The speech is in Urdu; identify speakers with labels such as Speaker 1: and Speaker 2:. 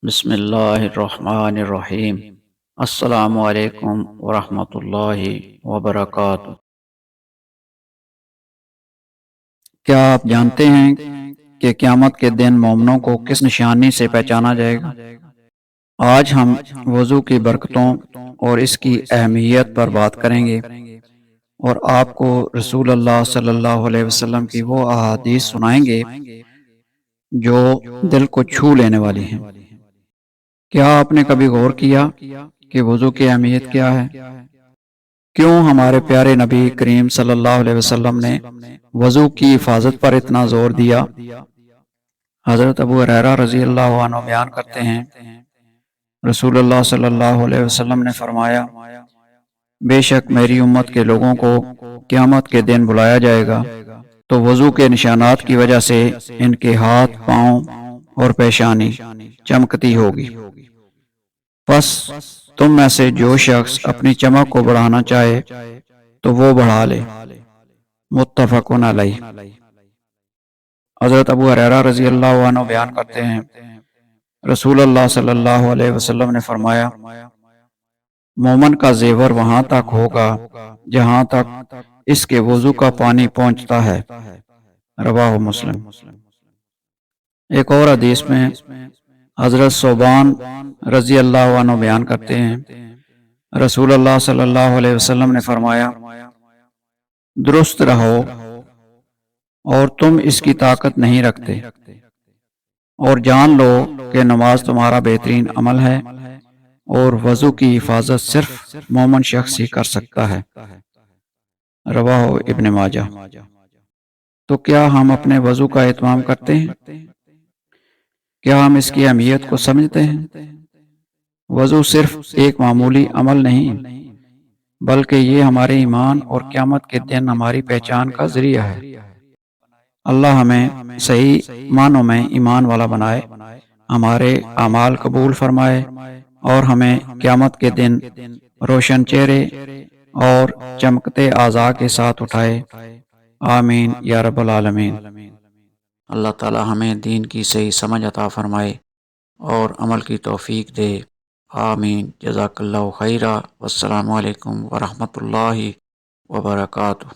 Speaker 1: بسم اللہ الرحمن الرحیم۔ السلام علیکم ورحمۃ اللہ وبرکاتہ۔ کیا آپ جانتے ہیں کہ قیامت کے دن مومنوں کو کس نشانی سے پہچانا جائے گا؟ آج ہم وضو کی برکتوں اور اس کی اہمیت پر بات کریں گے، اور آپ کو رسول اللہ صلی اللہ علیہ وسلم کی وہ احادیث سنائیں گے جو دل کو چھو لینے والی ہیں۔ کیا آپ نے کبھی غور کیا کہ وضو کی اہمیت کیا ہے؟ کیوں ہمارے پیارے نبی کریم صلی اللہ علیہ وسلم نے وضو کی حفاظت پر اتنا زور دیا؟ حضرت ابو ہریرہ رضی اللہ عنہ بیان کرتے ہیں، رسول اللہ صلی اللہ علیہ وسلم نے فرمایا، بے شک میری امت کے لوگوں کو قیامت کے دن بلایا جائے گا تو وضو کے نشانات کی وجہ سے ان کے ہاتھ، پاؤں اور پیشانی چمکتی ہوگی۔ پس تم میں سے جو شخص اپنی چمک کو بڑھانا چاہے تو وہ بڑھا لے۔ متفقن علیہ۔ حضرت ابو ہریرہ رضی اللہ عنہ بیان کرتے ہیں، رسول اللہ صلی اللہ علیہ وسلم نے فرمایا، مومن کا زیور وہاں تک ہوگا جہاں تک اس کے وضو کا پانی پہنچتا ہے۔ رواہ مسلم۔ ایک اور حدیث میں حضرت ثوبان رضی اللہ عنہ بیان کرتے ہیں، رسول اللہ صلی اللہ علیہ وسلم نے فرمایا، درست رہو اور تم اس کی طاقت نہیں رکھتے، اور جان لو کہ نماز تمہارا بہترین عمل ہے، اور وضو کی حفاظت صرف مومن شخص ہی کر سکتا ہے۔ رواہ ابن ماجہ۔ تو کیا ہم اپنے وضو کا اہتمام کرتے ہیں؟ کیا ہم اس کی اہمیت کو سمجھتے ہیں؟ وضو صرف ایک معمولی عمل نہیں، بلکہ یہ ہمارے ایمان اور قیامت کے دن ہماری پہچان کا ذریعہ ہے۔ اللہ ہمیں صحیح معنوں میں ایمان والا بنائے، ہمارے اعمال قبول فرمائے، اور ہمیں قیامت کے دن روشن چہرے اور چمکتے اعضاء کے ساتھ اٹھائے۔ آمین یا رب العالمین۔ اللہ تعالی ہمیں دین کی صحیح سمجھ عطا فرمائے اور عمل کی توفیق دے۔ آمین۔ جزاک اللہ خیرہ۔ والسلام علیکم ورحمۃ اللہ وبرکاتہ۔